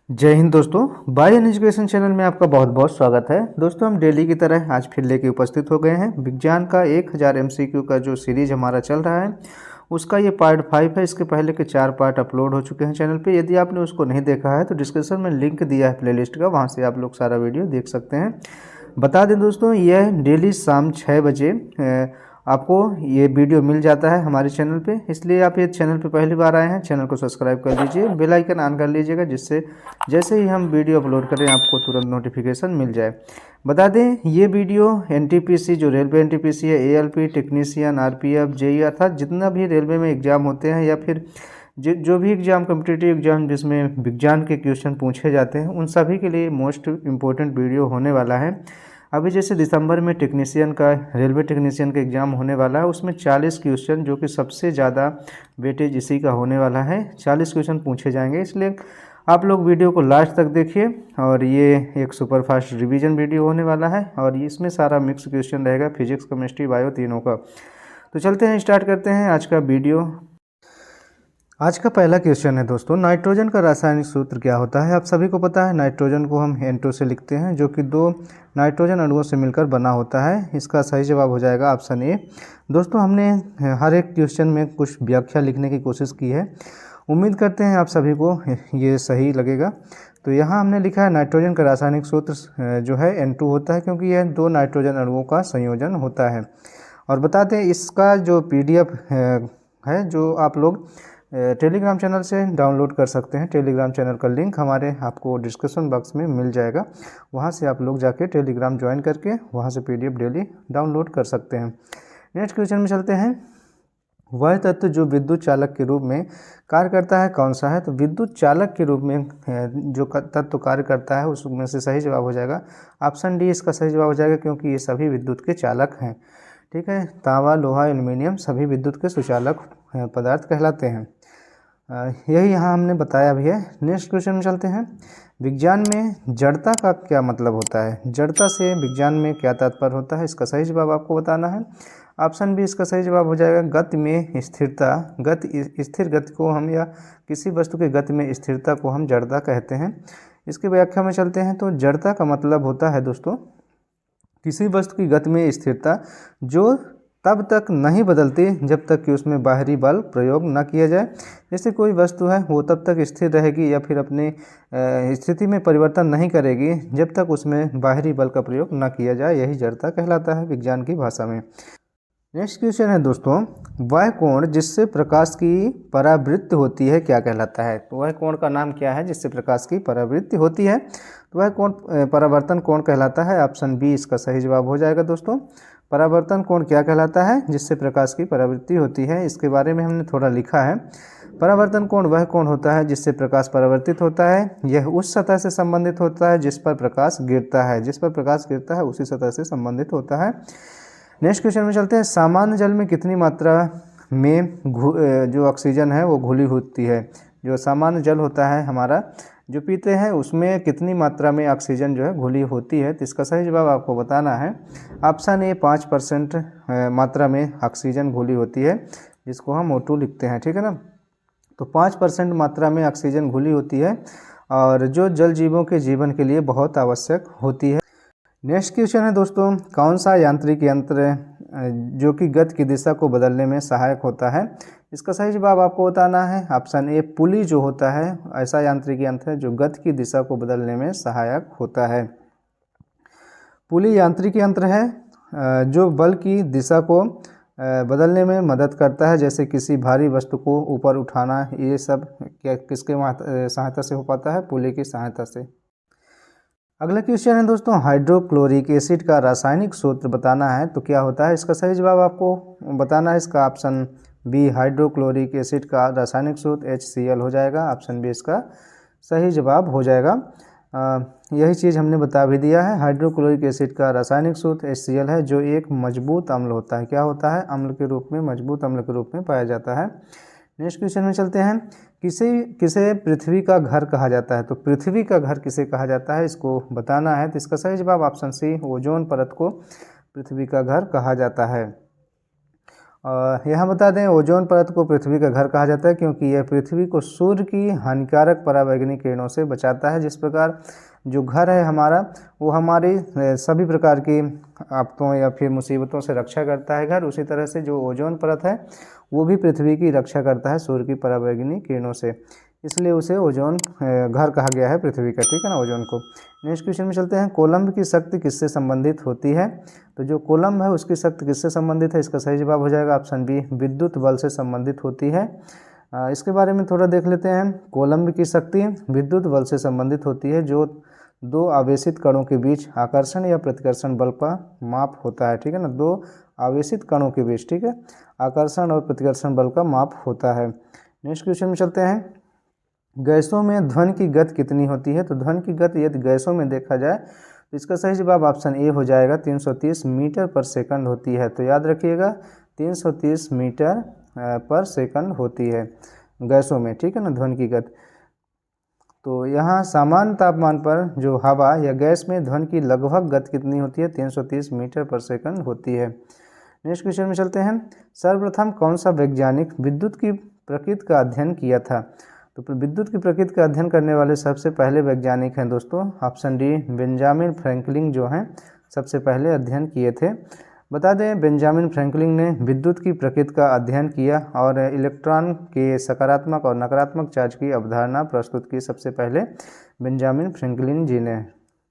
जय हिंद दोस्तों, bye education channel में आपका बहुत बहुत स्वागत है। दोस्तों, हम डेली की तरह आज फिर लेके उपस्थित हो गए हैं। विज्ञान का 1000 एमसीक्यू का जो सीरीज हमारा चल रहा है उसका ये पार्ट 5 है। इसके पहले के 4 पार्ट अपलोड हो चुके हैं चैनल पे। यदि आपने उसको नहीं देखा है तो डिस्क्रिप्शन में लिंक दिया है प्लेलिस्ट का, वहाँ से आप लोग सारा वीडियो देख सकते हैं। बता दें दोस्तों, यह डेली शाम 6 बजे आपको ये वीडियो मिल जाता है हमारे चैनल पे। इसलिए आप ये चैनल पे पहली बार आए हैं, चैनल को सब्सक्राइब कर लीजिए, बेल आइकन ऑन कर लीजिएगा, जिससे जैसे ही हम वीडियो अपलोड करें आपको तुरंत नोटिफिकेशन मिल जाए। बता दें, ये वीडियो एनटीपीसी जो रेलवे एनटीपीसी है, एएलपी टेक्नीशियन, आरपीएफ, जेई अर्थात जितना भी रेलवे में एग्ज़ाम होते हैं या फिर जो भी एग्ज़ाम कॉम्पिटिटिव एग्ज़ाम जिसमें विज्ञान के क्वेश्चन पूछे जाते हैं, उन सभी के लिए मोस्ट इम्पोर्टेंट वीडियो होने वाला है। अभी जैसे दिसंबर में टेक्नीशियन का, रेलवे टेक्नीशियन का एग्ज़ाम होने वाला है, उसमें 40 क्वेश्चन, जो कि सबसे ज़्यादा वेटेज इसी का होने वाला है, 40 क्वेश्चन पूछे जाएंगे। इसलिए आप लोग वीडियो को लास्ट तक देखिए। और ये एक सुपर फास्ट रिवीजन वीडियो होने वाला है और इसमें सारा मिक्स क्वेश्चन रहेगा, फिजिक्स, केमिस्ट्री, बायो तीनों का। तो चलते हैं, स्टार्ट करते हैं आज का वीडियो। आज का पहला क्वेश्चन है दोस्तों, नाइट्रोजन का रासायनिक सूत्र क्या होता है। आप सभी को पता है नाइट्रोजन को हम N2 से लिखते हैं, जो कि 2 नाइट्रोजन अणुओं से मिलकर बना होता है। इसका सही जवाब हो जाएगा ऑप्शन ए। दोस्तों, हमने हर एक क्वेश्चन में कुछ व्याख्या लिखने की कोशिश की है। उम्मीद करते हैं आप सभी को ये सही लगेगा। तो यहाँ हमने लिखा है नाइट्रोजन का रासायनिक सूत्र जो है N2 होता है, क्योंकि यह 2 नाइट्रोजन अणुओं का संयोजन होता है। और बता दें, इसका जो PDF है जो आप लोग टेलीग्राम चैनल से डाउनलोड कर सकते हैं। टेलीग्राम चैनल का लिंक हमारे आपको डिस्क्रिप्शन बॉक्स में मिल जाएगा, वहाँ से आप लोग जाके टेलीग्राम ज्वाइन करके वहाँ से PDF डेली डाउनलोड कर सकते हैं। नेक्स्ट क्वेश्चन में चलते हैं। वह तत्व जो विद्युत चालक के रूप में कार्य करता है कौन सा है। तो विद्युत चालक के रूप में जो तत्व कार्य करता है उसमें से सही जवाब हो जाएगा ऑप्शन डी। इसका सही जवाब हो जाएगा, क्योंकि ये सभी विद्युत के चालक हैं। ठीक है, तांबा, लोहा, एल्युमिनियम सभी विद्युत के सुचालक पदार्थ कहलाते हैं। यही यहाँ हमने बताया भी है। नेक्स्ट क्वेश्चन में चलते हैं। विज्ञान में जड़ता का क्या मतलब होता है। जड़ता से विज्ञान में क्या तात्पर्य होता है, इसका सही जवाब आपको बताना है। ऑप्शन बी इसका सही जवाब हो जाएगा गति में स्थिरता। स्थिर गति को हम, या किसी वस्तु के गति में स्थिरता को हम जड़ता कहते हैं। इसकी व्याख्या में चलते हैं। तो जड़ता का मतलब होता है दोस्तों, किसी वस्तु की गति में स्थिरता जो तब तक नहीं बदलती जब तक कि उसमें बाहरी बल प्रयोग न किया जाए। जैसे कोई वस्तु है वो तब तक स्थिर रहेगी या फिर अपनी स्थिति में परिवर्तन नहीं करेगी जब तक उसमें बाहरी बल का प्रयोग न किया जाए। यही जड़ता कहलाता है विज्ञान की भाषा में। नेक्स्ट क्वेश्चन है दोस्तों, वह कोण जिससे प्रकाश की परावृत्ति होती है क्या कहलाता है। तो वह कोण का नाम क्या है जिससे प्रकाश की परावृत्ति होती है। तो वह कोण परावर्तन कोण कहलाता है। ऑप्शन बी इसका सही जवाब हो जाएगा दोस्तों। परावर्तन कोण क्या कहलाता है, जिससे प्रकाश की परावृत्ति होती है। इसके बारे में हमने थोड़ा लिखा है। परावर्तन कोण वह कोण होता है जिससे प्रकाश परावर्तित होता है। यह उस सतह से संबंधित होता है जिस पर प्रकाश गिरता है। जिस पर प्रकाश गिरता है उसी सतह से संबंधित होता है। नेक्स्ट क्वेश्चन में चलते हैं। सामान्य जल में कितनी मात्रा में जो ऑक्सीजन है वो घुली होती है। जो सामान्य जल होता है हमारा जो पीते हैं, उसमें कितनी मात्रा में ऑक्सीजन जो है घुली होती है। तो इसका सही जवाब आपको बताना है। ऑप्शन ए 5% मात्रा में ऑक्सीजन घुली होती है, जिसको हम O2 लिखते हैं। ठीक है ना। तो 5% मात्रा में ऑक्सीजन घुली होती है और जो जल जीवों के जीवन के लिए बहुत आवश्यक होती है। नेक्स्ट क्वेश्चन है दोस्तों, कौन सा यांत्रिक यंत्र जो कि गति की दिशा को बदलने में सहायक होता है। इसका सही जवाब आपको बताना है। ऑप्शन ए पुली जो होता है, ऐसा यांत्रिक यंत्र है जो गति की दिशा को बदलने में सहायक होता है। पुली यांत्रिक यंत्र है जो बल की दिशा को बदलने में मदद करता है, जैसे किसी भारी वस्तु को ऊपर उठाना। ये सब क्या किसके सहायता से हो पाता है, पुली की सहायता से। अगला क्वेश्चन है दोस्तों, हाइड्रोक्लोरिक एसिड का रासायनिक सूत्र बताना है तो क्या होता है। इसका सही जवाब आपको बताना है। इसका ऑप्शन बी हाइड्रोक्लोरिक एसिड का रासायनिक सूत्र HCl हो जाएगा। ऑप्शन बी इसका सही जवाब हो जाएगा। यही चीज़ हमने बता भी दिया है। हाइड्रोक्लोरिक एसिड का रासायनिक सूत्र HCl है, जो एक मजबूत अम्ल होता है। क्या होता है, अम्ल के रूप में, मजबूत अम्ल के रूप में पाया जाता है। नेक्स्ट क्वेश्चन में चलते हैं। किसे पृथ्वी का घर कहा जाता है। तो पृथ्वी का घर किसे कहा जाता है, इसको बताना है। तो इसका सही जवाब ऑप्शन सी ओजोन परत को पृथ्वी का घर कहा जाता है। यहाँ बता दें ओजोन परत को पृथ्वी का घर कहा जाता है क्योंकि यह पृथ्वी को सूर्य की हानिकारक पराबैंगनी किरणों से बचाता है। जिस प्रकार जो घर है हमारा वो हमारी सभी प्रकार की आफतों या फिर मुसीबतों से रक्षा करता है घर, उसी तरह से जो ओजोन परत है वो भी पृथ्वी की रक्षा करता है सूर्य की पराबैंगनी किरणों से, इसलिए उसे ओजोन घर कहा गया है पृथ्वी का, ठीक है ना, ओजोन को। नेक्स्ट क्वेश्चन में चलते हैं, कोलम्ब की शक्ति किससे संबंधित होती है? तो जो कोलम्ब है उसकी शक्ति किससे संबंधित है? इसका सही जवाब हो जाएगा ऑप्शन बी, विद्युत बल से संबंधित होती है। इसके बारे में थोड़ा देख लेते हैं। कोलम्ब की शक्ति विद्युत बल से संबंधित होती है जो दो आवेशित कणों के बीच आकर्षण या प्रतिकर्षण बल का माप होता है, ठीक है ना, दो आवेशित कणों के बीच, ठीक है, आकर्षण और प्रतिकर्षण बल का माप होता है। नेक्स्ट क्वेश्चन में चलते हैं, गैसों में ध्वनि की गति कितनी होती है? तो ध्वनि की गति यदि गैसों में देखा जाए तो इसका सही जवाब ऑप्शन ए हो जाएगा, 330 मीटर पर सेकंड होती है। तो याद रखिएगा 330 मीटर पर सेकंड होती है गैसों में, ठीक है ना, ध्वनि की गति। तो यहाँ सामान्य तापमान पर जो हवा या गैस में ध्वनि की लगभग गति कितनी होती है? 330 मीटर पर सेकंड होती है। नेक्स्ट क्वेश्चन में चलते हैं, सर्वप्रथम कौन सा वैज्ञानिक विद्युत की प्रकृति का अध्ययन किया था? तो विद्युत की प्रकृति का अध्ययन करने वाले सबसे पहले वैज्ञानिक हैं दोस्तों ऑप्शन डी, बेंजामिन फ्रैंकलिन जो हैं सबसे पहले अध्ययन किए थे। बता दें बेंजामिन फ्रैंकलिन ने विद्युत की प्रकृति का अध्ययन किया और इलेक्ट्रॉन के सकारात्मक और नकारात्मक चार्ज की अवधारणा प्रस्तुत की सबसे पहले बेंजामिन फ्रैंकलिन जी ने।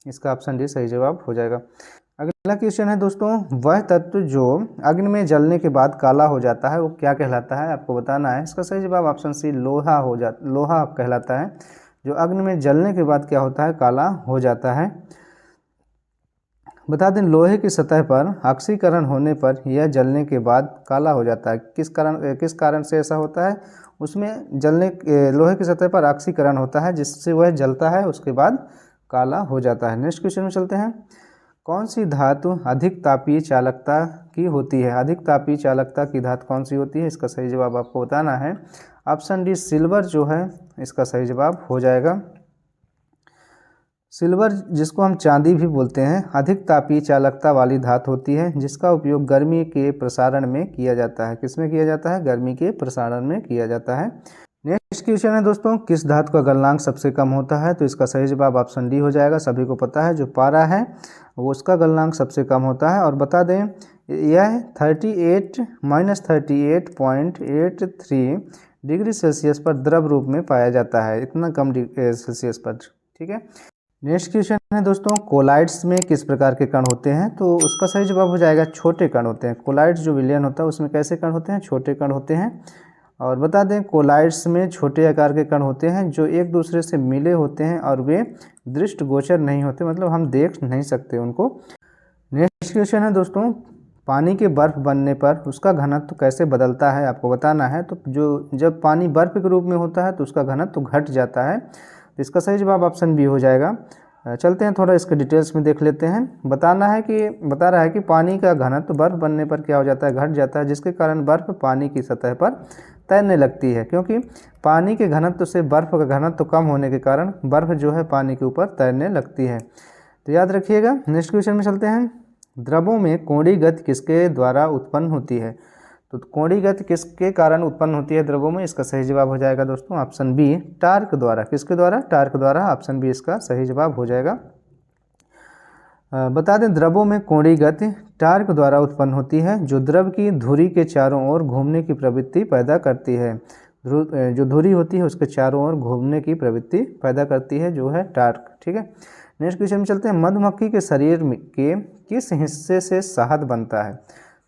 इसका ऑप्शन डी सही जवाब हो जाएगा। अगला क्वेश्चन है दोस्तों, वह तत्व जो अग्नि में जलने के बाद काला हो जाता है वो क्या कहलाता है? आपको बताना है। इसका सही जवाब ऑप्शन सी, लोहा कहलाता है। जो अग्नि में जलने के बाद क्या होता है? काला हो जाता है। बता दें लोहे की सतह पर ऑक्सीकरण होने पर यह जलने के बाद काला हो जाता है। किस कारण से ऐसा होता है? उसमें लोहे की सतह पर ऑक्सीकरण होता है जिससे वह जलता है, उसके बाद काला हो जाता है। नेक्स्ट क्वेश्चन में चलते हैं, कौन सी धातु अधिक तापीय चालकता की होती है? अधिक तापीय चालकता की धातु कौन सी होती है? इसका सही जवाब आपको बताना है। ऑप्शन डी, सिल्वर जो है इसका सही जवाब हो जाएगा। सिल्वर, जिसको हम चांदी भी बोलते हैं, अधिक तापीय चालकता वाली धातु होती है जिसका उपयोग गर्मी के प्रसारण में किया जाता है। किसमें किया जाता है? गर्मी के प्रसारण में किया जाता है। नेक्स्ट क्वेश्चन है दोस्तों, किस धातु का गलनांक सबसे कम होता है? तो इसका सही जवाब ऑप्शन डी हो जाएगा। सभी को पता है जो पारा है वो उसका गलनांक सबसे कम होता है। और बता दें यह 38 डिग्री सेल्सियस पर द्रव रूप में पाया जाता है, इतना कम सेल्सियस पर, ठीक है। नेक्स्ट क्वेश्चन है दोस्तों, कोलाइड्स में किस प्रकार के कण होते हैं? तो उसका सही जवाब हो जाएगा छोटे कण होते हैं। कोलाइड्स जो विलयन होता है उसमें कैसे कण होते हैं? छोटे कण होते हैं। और बता दें कोलाइड्स में छोटे आकार के कण होते हैं जो एक दूसरे से मिले होते हैं और वे दृष्टिगोचर नहीं होते, मतलब हम देख नहीं सकते उनको। नेक्स्ट क्वेश्चन है दोस्तों, पानी के बर्फ बनने पर उसका घनत्व कैसे बदलता है? आपको बताना है। तो जब पानी बर्फ के रूप में होता है तो उसका घनत्व घट जाता है। तो इसका सही जवाब ऑप्शन बी हो जाएगा। चलते हैं थोड़ा इसके डिटेल्स में देख लेते हैं। बता रहा है कि पानी का घनत्व बर्फ बनने पर क्या हो जाता है? घट जाता है, जिसके कारण बर्फ पानी की सतह पर तैरने लगती है, क्योंकि पानी के घनत्व से बर्फ का घनत्व कम होने के कारण बर्फ जो है पानी के ऊपर तैरने लगती है। तो याद रखिएगा। नेक्स्ट क्वेश्चन में चलते हैं, द्रवों में कोणीय गति किसके द्वारा उत्पन्न होती है? तो कोणीय गति किसके कारण उत्पन्न होती है द्रवों में? इसका सही जवाब हो जाएगा दोस्तों ऑप्शन बी, टार्क द्वारा। किसके द्वारा? टार्क द्वारा। ऑप्शन बी इसका सही जवाब हो जाएगा। बता दें द्रवों में कोणीय गति टार्क द्वारा उत्पन्न होती है जो द्रव की धुरी के चारों ओर घूमने की प्रवृत्ति पैदा करती है। जो धुरी होती है उसके चारों ओर घूमने की प्रवृत्ति पैदा करती है जो है टार्क, ठीक है। नेक्स्ट क्वेश्चन में चलते हैं, मधुमक्खी के शरीर के किस हिस्से से शहद बनता है?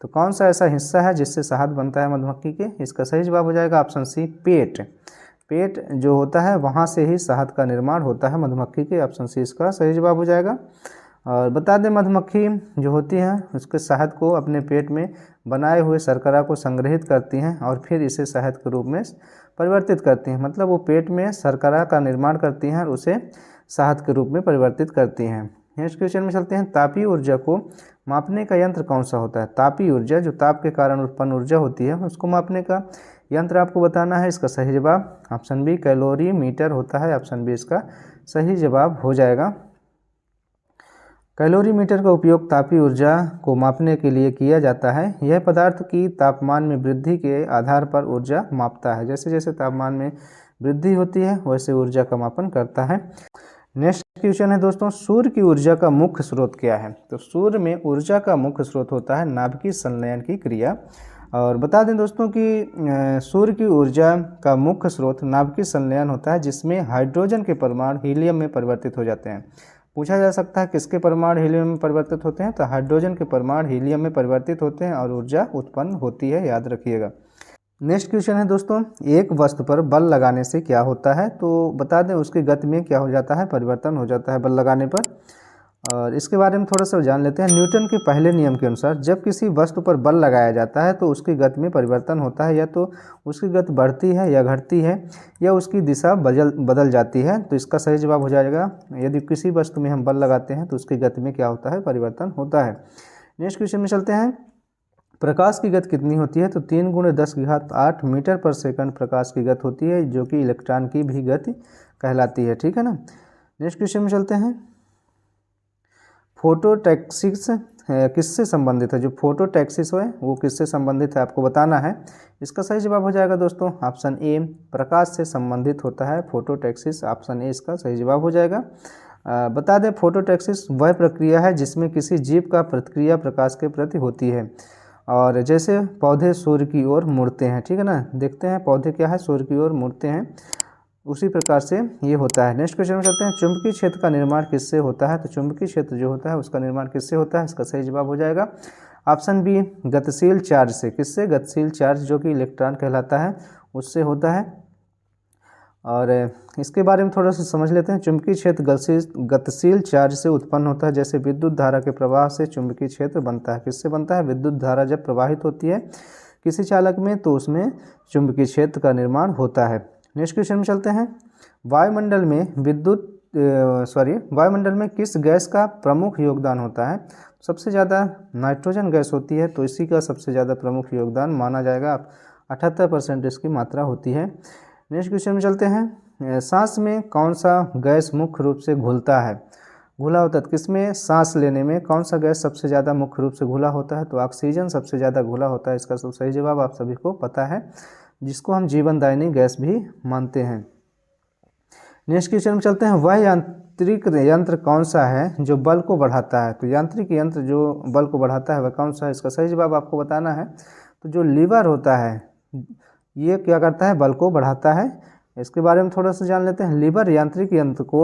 तो कौन सा ऐसा हिस्सा है जिससे शहद बनता है मधुमक्खी के? इसका सही जवाब हो जाएगा ऑप्शन सी, पेट। पेट जो होता है वहाँ से ही शहद का निर्माण होता है मधुमक्खी के। ऑप्शन सी इसका सही जवाब हो जाएगा। और बता दें मधुमक्खी जो होती है उसके शहद को अपने पेट में बनाए हुए शर्करा को संग्रहित करती हैं और फिर इसे शहद के रूप में परिवर्तित करती हैं, मतलब वो पेट में शर्करा का निर्माण करती हैं और उसे शहद के रूप में परिवर्तित करती हैं। नेक्स्ट क्वेश्चन में चलते हैं, तापीय ऊर्जा को मापने का यंत्र कौन सा होता है? तापीय ऊर्जा, जो ताप के कारण उत्पन्न ऊर्जा होती है उसको मापने का यंत्र आपको बताना है। इसका सही जवाब ऑप्शन बी, कैलोरीमीटर होता है। ऑप्शन बी इसका सही जवाब हो जाएगा। कैलोरीमीटर का उपयोग तापीय ऊर्जा को मापने के लिए किया जाता है। यह पदार्थ की तापमान में वृद्धि के आधार पर ऊर्जा मापता है। जैसे जैसे तापमान में वृद्धि होती है वैसे ऊर्जा का मापन करता है। नेक्स्ट क्वेश्चन है दोस्तों, सूर्य की ऊर्जा का मुख्य स्रोत क्या है? तो सूर्य में ऊर्जा का मुख्य स्रोत होता है नाभिकीय संलयन की क्रिया। और बता दें दोस्तों कि सूर्य की ऊर्जा का मुख्य स्रोत नाभिकीय संलयन होता है, जिसमें हाइड्रोजन के परमाणु हीलियम में परिवर्तित हो जाते हैं। पूछा जा सकता है किसके परमाणु हीलियम में परिवर्तित होते हैं? तो हाइड्रोजन के परमाणु हीलियम में परिवर्तित होते हैं और ऊर्जा उत्पन्न होती है, याद रखिएगा। नेक्स्ट क्वेश्चन है दोस्तों, एक वस्तु पर बल लगाने से क्या होता है? तो बता दें उसकी गति में क्या हो जाता है? परिवर्तन हो जाता है बल लगाने पर। और इसके बारे में थोड़ा सा जान लेते हैं। न्यूटन के पहले नियम के अनुसार जब किसी वस्तु पर बल लगाया जाता है तो उसकी गति में परिवर्तन होता है, या तो उसकी गति बढ़ती है या घटती है, या उसकी दिशा बदल जाती है। तो इसका सही जवाब हो जाएगा, यदि किसी वस्तु में हम बल लगाते हैं तो उसकी गति में क्या होता है? परिवर्तन होता है। नेक्स्ट क्वेश्चन में चलते हैं, प्रकाश की गति कितनी होती है? तो 3 × 10⁸ मीटर पर सेकंड प्रकाश की गति होती है, जो कि इलेक्ट्रॉन की भी गति कहलाती है, ठीक है ना। नेक्स्ट क्वेश्चन में चलते हैं, फोटोटैक्सिस किससे संबंधित है? जो फोटोटैक्सिस है वो किससे संबंधित है आपको बताना है। इसका सही जवाब हो जाएगा दोस्तों ऑप्शन ए, प्रकाश से संबंधित होता है फोटोटैक्सिस। ऑप्शन ए इसका सही जवाब हो जाएगा। बता दें फोटोटैक्सिस वह प्रक्रिया है जिसमें किसी जीव का प्रतिक्रिया प्रकाश के प्रति होती है। और जैसे पौधे सूर्य की ओर मुड़ते हैं, ठीक है ना, देखते हैं पौधे क्या है, सूर्य की ओर मुड़ते हैं, उसी प्रकार से ये होता है। नेक्स्ट क्वेश्चन में चलते हैं, चुंबकीय क्षेत्र का निर्माण किससे होता है? तो चुंबकीय क्षेत्र जो होता है उसका निर्माण किससे होता है? इसका सही जवाब हो जाएगा ऑप्शन बी, गतिशील चार्ज से। किससे? गतिशील चार्ज जो कि इलेक्ट्रॉन कहलाता है, उससे होता है। और इसके बारे में थोड़ा सा समझ लेते हैं। चुंबकीय क्षेत्र गतिशील चार्ज से उत्पन्न होता है। जैसे विद्युत धारा के प्रवाह से चुंबकीय क्षेत्र बनता है। किससे बनता है? विद्युत धारा जब प्रवाहित होती है किसी चालक में तो उसमें चुंबकीय क्षेत्र का निर्माण होता है। नेक्स्ट क्वेश्चन में चलते हैं, वायुमंडल में किस गैस का प्रमुख योगदान होता है? सबसे ज़्यादा नाइट्रोजन गैस होती है, तो इसी का सबसे ज़्यादा प्रमुख योगदान माना जाएगा। 78% इसकी मात्रा होती है। नेक्स्ट क्वेश्चन में चलते हैं, सांस में कौन सा गैस मुख्य रूप से घुलता है? घुला होता है किसमें? सांस लेने में कौन सा गैस सबसे ज़्यादा मुख्य रूप से घुला होता है? तो ऑक्सीजन सबसे ज़्यादा घुला होता है। इसका सब सही जवाब आप सभी को पता है, जिसको हम जीवनदायिनी गैस भी मानते हैं। नेक्स्ट क्वेश्चन में चलते हैं, वह यांत्रिक यंत्र कौन सा है जो बल को बढ़ाता है? तो यांत्रिक यंत्र जो बल को बढ़ाता है वह कौन सा है? इसका सही जवाब आपको बताना है। तो जो लीवर होता है ये क्या करता है? बल को बढ़ाता है। इसके बारे में थोड़ा सा जान लेते हैं। लीवर यांत्रिक यंत्र को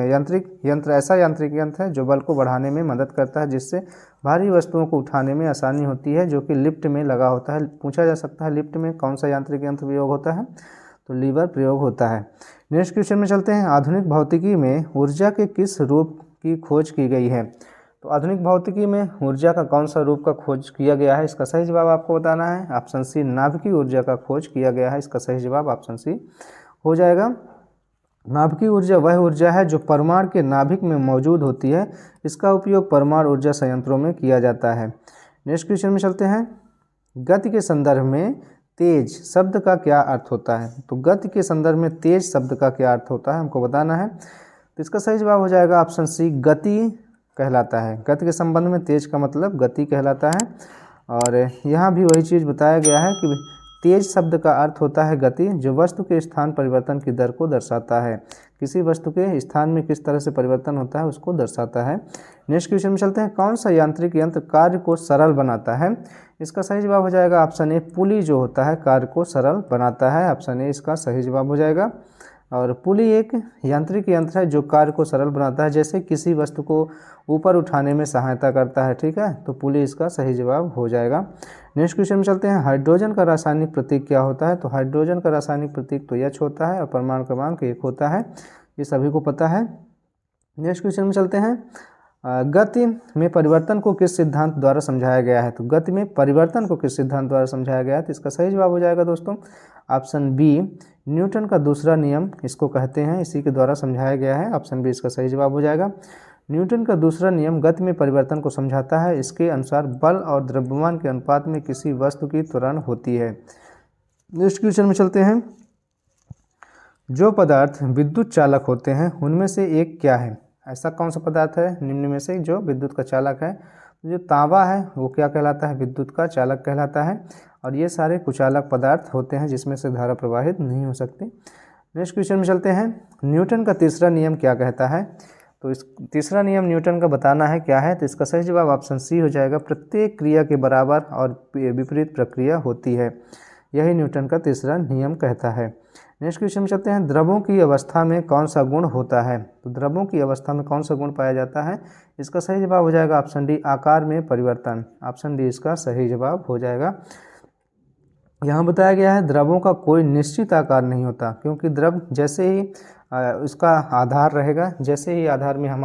यांत्रिक यंत्र ऐसा यांत्रिक यंत्र है जो बल को बढ़ाने में मदद करता है, जिससे भारी वस्तुओं को उठाने में आसानी होती है, जो कि लिफ्ट में लगा होता है। पूछा जा सकता है लिफ्ट में कौन सा यांत्रिक यंत्र प्रयोग होता है? तो लीवर प्रयोग होता है। नेक्स्ट क्वेश्चन में चलते हैं, आधुनिक भौतिकी में ऊर्जा के किस रूप की खोज की गई है? तो आधुनिक भौतिकी में ऊर्जा का कौन सा रूप का खोज किया गया है? इसका सही जवाब आपको बताना है। ऑप्शन सी, नाभिकीय ऊर्जा का खोज किया गया है। इसका सही जवाब ऑप्शन सी हो जाएगा। नाभिकीय ऊर्जा वह ऊर्जा है जो परमाणु के नाभिक में मौजूद होती है। इसका उपयोग परमाणु ऊर्जा संयंत्रों में किया जाता है। नेक्स्ट क्वेश्चन में चलते हैं, गति के संदर्भ में तेज शब्द का क्या अर्थ होता है? तो गति के संदर्भ में तेज शब्द का क्या अर्थ होता है हमको बताना है। तो इसका सही जवाब हो जाएगा ऑप्शन सी, गति कहलाता है। गति के संबंध में तेज का मतलब गति कहलाता है। और यहाँ भी वही चीज़ बताया गया है कि तेज शब्द का अर्थ होता है गति, जो वस्तु के स्थान परिवर्तन की दर को दर्शाता है। किसी वस्तु के स्थान में किस तरह से परिवर्तन होता है उसको दर्शाता है। नेक्स्ट क्वेश्चन में चलते हैं, कौन सा यांत्रिक यंत्र कार्य को सरल बनाता है? इसका सही जवाब हो जाएगा ऑप्शन ए, पुली जो होता है कार्य को सरल बनाता है। ऑप्शन ए इसका सही जवाब हो जाएगा। और पुली एक यांत्रिक यंत्र है जो कार्य को सरल बनाता है, जैसे किसी वस्तु को ऊपर उठाने में सहायता करता है, ठीक है। तो पुली इसका सही जवाब हो जाएगा। नेक्स्ट क्वेश्चन में चलते हैं, हाइड्रोजन का रासायनिक प्रतीक क्या होता है? तो हाइड्रोजन का रासायनिक प्रतीक तो H होता है और परमाणु क्रमांक 1 होता है, ये सभी को पता है। नेक्स्ट क्वेश्चन में चलते हैं, गति में परिवर्तन को किस सिद्धांत द्वारा समझाया गया है? तो गति में परिवर्तन को किस सिद्धांत द्वारा समझाया गया है? तो इसका सही जवाब हो जाएगा दोस्तों ऑप्शन बी, न्यूटन का दूसरा नियम इसको कहते हैं, इसी के द्वारा समझाया गया है। ऑप्शन बी इसका सही जवाब हो जाएगा। न्यूटन का दूसरा नियम गति में परिवर्तन को समझाता है। इसके अनुसार बल और द्रव्यमान के अनुपात में किसी वस्तु की त्वरण होती है। नेक्स्ट क्वेश्चन में चलते हैं, जो पदार्थ विद्युत चालक होते हैं उनमें से एक क्या है? ऐसा कौन सा पदार्थ है निम्न में से जो विद्युत का चालक है? जो तांबा है वो क्या कहलाता है? विद्युत का चालक कहलाता है। और ये सारे कुचालक पदार्थ होते हैं जिसमें से धारा प्रवाहित नहीं हो सकती। नेक्स्ट क्वेश्चन में चलते हैं। न्यूटन का तीसरा नियम क्या कहता है? तो इस तीसरा नियम न्यूटन का बताना है क्या है, तो इसका सही जवाब ऑप्शन सी हो जाएगा। प्रत्येक क्रिया के बराबर और विपरीत प्रक्रिया होती है, यही न्यूटन का तीसरा नियम कहता है। नेक्स्ट क्वेश्चन में चलते हैं। द्रवों की अवस्था में कौन सा गुण होता है? तो द्रवों की अवस्था में कौन सा गुण पाया जाता है? इसका सही जवाब हो जाएगा ऑप्शन डी, आकार में परिवर्तन। ऑप्शन डी इसका सही जवाब हो जाएगा। यहाँ बताया गया है द्रवों का कोई निश्चित आकार नहीं होता, क्योंकि द्रव जैसे ही इसका आधार रहेगा, जैसे ही आधार में हम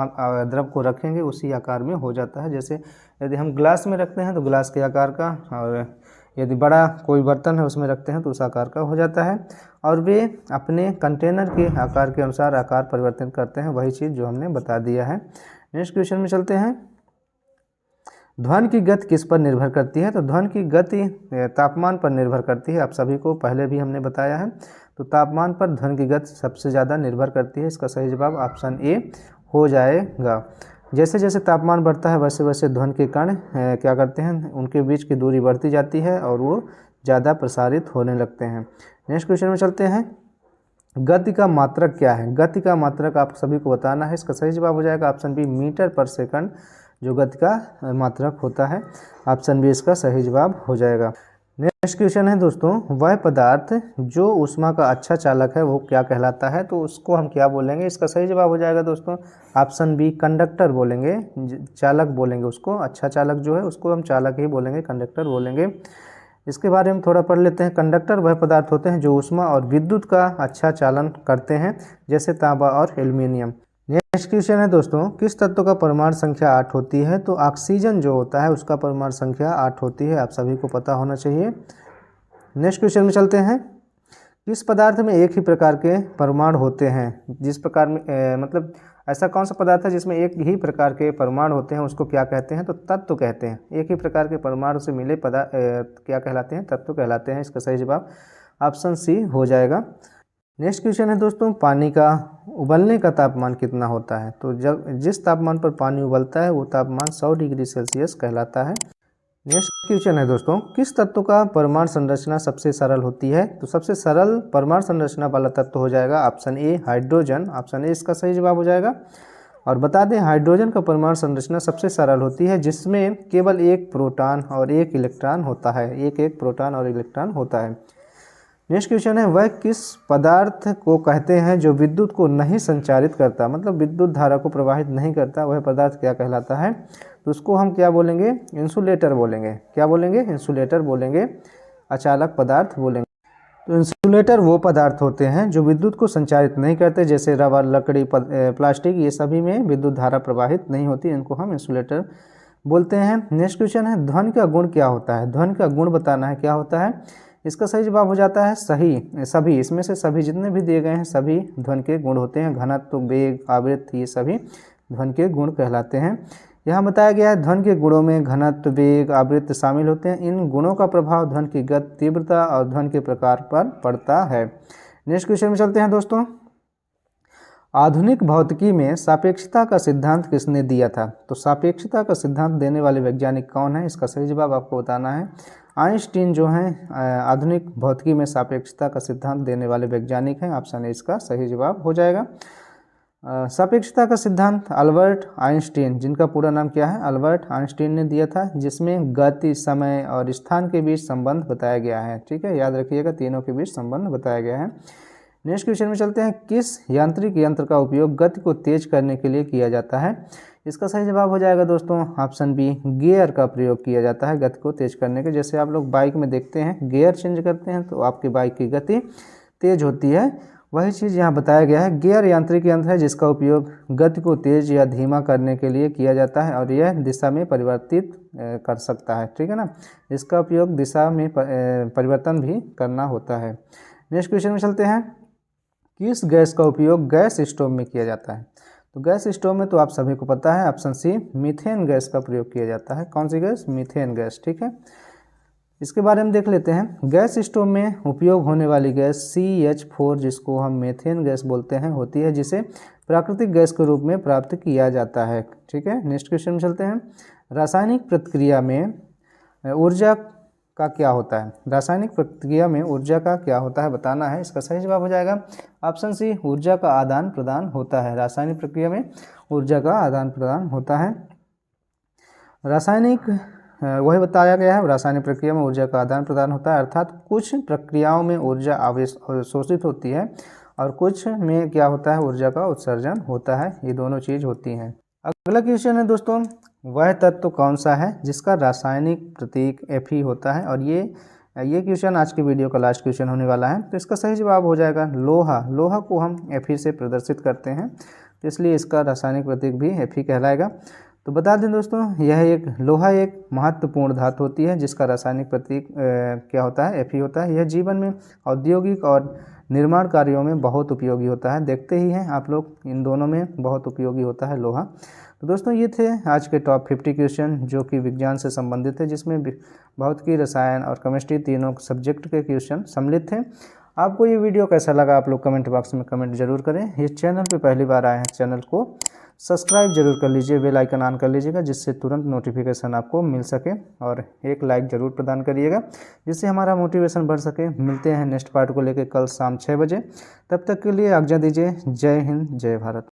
द्रव को रखेंगे उसी आकार में हो जाता है। जैसे यदि हम ग्लास में रखते हैं तो ग्लास के आकार का, और यदि बड़ा कोई बर्तन है उसमें रखते हैं तो उस आकार का हो जाता है। और वे अपने कंटेनर के आकार के अनुसार आकार परिवर्तन करते हैं, वही चीज़ जो हमने बता दिया है। नेक्स्ट क्वेश्चन में चलते हैं। ध्वन की गति किस पर निर्भर करती है? तो ध्वन की गति तापमान पर निर्भर करती है। आप सभी को पहले भी हमने बताया है। तो तापमान पर ध्वन की गति सबसे ज़्यादा निर्भर करती है। इसका सही जवाब ऑप्शन ए हो जाएगा। जैसे जैसे तापमान बढ़ता है वैसे वैसे ध्वन के कण क्या करते हैं, उनके बीच की दूरी बढ़ती जाती है और वो ज़्यादा प्रसारित होने लगते हैं। नेक्स्ट क्वेश्चन में चलते हैं। गति का मात्रक क्या है? गति का मात्रक आप सभी को बताना है। इसका सही जवाब हो जाएगा ऑप्शन बी, मीटर पर सेकंड जो गति का मात्रक होता है। ऑप्शन बी इसका सही जवाब हो जाएगा। नेक्स्ट क्वेश्चन है दोस्तों, वह पदार्थ जो ऊष्मा का अच्छा चालक है वो क्या कहलाता है? तो उसको हम क्या बोलेंगे? इसका सही जवाब हो जाएगा दोस्तों ऑप्शन बी, कंडक्टर बोलेंगे, चालक बोलेंगे उसको। अच्छा चालक जो है उसको हम चालक ही बोलेंगे, कंडक्टर बोलेंगे। इसके बारे में थोड़ा पढ़ लेते हैं। कंडक्टर वह पदार्थ होते हैं जो ऊष्मा और विद्युत का अच्छा चालन करते हैं, जैसे तांबा और एल्युमिनियम। नेक्स्ट क्वेश्चन है दोस्तों, किस तत्व का परमाणु संख्या 8 होती है? तो ऑक्सीजन जो होता है उसका परमाणु संख्या 8 होती है, आप सभी को पता होना चाहिए। नेक्स्ट क्वेश्चन में चलते हैं। किस पदार्थ में एक ही प्रकार के परमाणु होते हैं? जिस प्रकार में मतलब ऐसा कौन सा पदार्थ है जिसमें एक ही प्रकार के परमाणु होते हैं, उसको क्या कहते हैं? तो तत्व कहते हैं। एक ही प्रकार के परमाणु से मिले पदार्थ क्या कहलाते हैं? तत्व कहलाते हैं। इसका सही जवाब ऑप्शन सी हो जाएगा। नेक्स्ट क्वेश्चन है दोस्तों, पानी का उबलने का तापमान कितना होता है? तो जब जिस तापमान पर पानी उबलता है वो तापमान 100 डिग्री सेल्सियस कहलाता है। नेक्स्ट क्वेश्चन है दोस्तों, किस तत्व का परमाणु संरचना सबसे सरल होती है? तो सबसे सरल परमाणु संरचना वाला तत्व हो जाएगा option A, hydrogen. Option A इसका सही जवाब हो जाएगा। और बता दें हाइड्रोजन का परमाणु संरचना सबसे सरल होती है, जिसमें केवल एक प्रोटॉन और एक इलेक्ट्रॉन होता है। एक प्रोटॉन और इलेक्ट्रॉन होता है। नेक्स्ट क्वेश्चन है, वह किस पदार्थ को कहते हैं जो विद्युत को नहीं संचारित करता, मतलब विद्युत धारा को प्रवाहित नहीं करता, वह पदार्थ क्या कहलाता है? तो उसको हम क्या बोलेंगे? इंसुलेटर बोलेंगे। क्या बोलेंगे? इंसुलेटर बोलेंगे, अचालक पदार्थ बोलेंगे। तो इंसुलेटर वो पदार्थ होते हैं जो विद्युत को संचारित नहीं करते, जैसे रबर, लकड़ी, प्लास्टिक, ये सभी में विद्युत धारा प्रवाहित नहीं होती, इनको हम इंसुलेटर बोलते हैं। नेक्स्ट क्वेश्चन है, ध्वनि का गुण क्या होता है? ध्वनि का गुण बताना है क्या होता है? इसका सही जवाब हो जाता है सभी। इसमें से सभी जितने भी दिए गए हैं सभी ध्वनि के गुण होते हैं। घनत्व, वेग, आवृत्ति, ये सभी ध्वनि के गुण कहलाते हैं। यहाँ बताया गया है ध्वनि के गुणों में घनत्व, वेग, आवृत्ति शामिल होते हैं। इन गुणों का प्रभाव ध्वनि की गति, तीव्रता और ध्वनि के प्रकार पर पड़ता है। नेक्स्ट क्वेश्चन में चलते हैं दोस्तों, आधुनिक भौतिकी में सापेक्षता का सिद्धांत किसने दिया था? तो सापेक्षता का सिद्धांत देने वाले वैज्ञानिक कौन है? इसका सही जवाब आपको बताना है। आइंस्टीन जो हैं आधुनिक भौतिकी में सापेक्षता का सिद्धांत देने वाले वैज्ञानिक हैं। ऑप्शन ए इसका सही जवाब हो जाएगा। सापेक्षता का सिद्धांत अल्बर्ट आइंस्टीन, जिनका पूरा नाम क्या है? अल्बर्ट आइंस्टीन ने दिया था, जिसमें गति, समय और स्थान के बीच संबंध बताया गया है। ठीक है, याद रखिएगा, तीनों के बीच संबंध बताया गया है। नेक्स्ट क्वेश्चन में चलते हैं, किस यांत्रिक यंत्र का उपयोग गति को तेज करने के लिए किया जाता है? इसका सही जवाब हो जाएगा दोस्तों ऑप्शन बी, गियर का प्रयोग किया जाता है गति को तेज करने के। जैसे आप लोग बाइक में देखते हैं गियर चेंज करते हैं तो आपकी बाइक की गति तेज होती है, वही चीज़ यहाँ बताया गया है। गियर यांत्रिक यंत्र है जिसका उपयोग गति को तेज या धीमा करने के लिए किया जाता है और यह दिशा में परिवर्तित कर सकता है। ठीक है ना, इसका उपयोग दिशा में परिवर्तन भी करना होता है। नेक्स्ट क्वेश्चन में चलते हैं, किस गैस का उपयोग गैस स्टोव में किया जाता है? तो गैस स्टोव में तो आप सभी को पता है, ऑप्शन सी, मीथेन गैस का प्रयोग किया जाता है। कौन सी गैस? Methane gas. ठीक है, इसके बारे में देख लेते हैं। गैस स्टोव में उपयोग होने वाली गैस CH4, जिसको हम मीथेन गैस बोलते हैं, होती है, जिसे प्राकृतिक गैस के रूप में प्राप्त किया जाता है। ठीक है, नेक्स्ट क्वेश्चन में चलते हैं। रासायनिक प्रतिक्रिया में ऊर्जा का क्या होता है? रासायनिक प्रतिक्रिया में ऊर्जा का क्या होता है बताना है। इसका सही जवाब हो जाएगा ऑप्शन सी, ऊर्जा का आदान प्रदान होता है। रासायनिक प्रक्रिया में ऊर्जा का आदान प्रदान होता है। रासायनिक वही बताया गया है, रासायनिक प्रक्रिया में ऊर्जा का आदान प्रदान होता है, अर्थात कुछ प्रक्रियाओं में ऊर्जा अवशोषित होती है और कुछ में क्या होता है, ऊर्जा का उत्सर्जन होता है। ये दोनों चीज़ होती हैं। अगला क्वेश्चन है दोस्तों, वह तत्व कौन सा है जिसका रासायनिक प्रतीक Fe होता है? और ये क्वेश्चन आज की वीडियो का लास्ट क्वेश्चन होने वाला है। तो इसका सही जवाब हो जाएगा लोहा। लोहा को हम Fe से प्रदर्शित करते हैं, तो इसलिए इसका रासायनिक प्रतीक भी Fe कहलाएगा। तो बता दें दोस्तों, लोहा एक महत्वपूर्ण धातु होती है जिसका रासायनिक प्रतीक क्या होता है? Fe होता है। यह जीवन में औद्योगिक और निर्माण कार्यों में बहुत उपयोगी होता है। देखते ही हैं आप लोग, इन दोनों में बहुत उपयोगी होता है लोहा। तो दोस्तों ये थे आज के टॉप 50 क्वेश्चन जो कि विज्ञान से संबंधित है, जिसमें भौतिकी, रसायन और केमिस्ट्री तीनों सब्जेक्ट के क्वेश्चन सम्मिलित थे। आपको ये वीडियो कैसा लगा आप लोग कमेंट बॉक्स में कमेंट जरूर करें। इस चैनल पे पहली बार आए हैं, चैनल को सब्सक्राइब जरूर कर लीजिए, बेल आइकन ऑन कर लीजिएगा, जिससे तुरंत नोटिफिकेशन आपको मिल सके, और एक लाइक जरूर प्रदान करिएगा, जिससे हमारा मोटिवेशन बढ़ सके। मिलते हैं नेक्स्ट पार्ट को लेकर कल शाम 6 बजे। तब तक के लिए आज्ञा दीजिए। जय हिंद, जय भारत।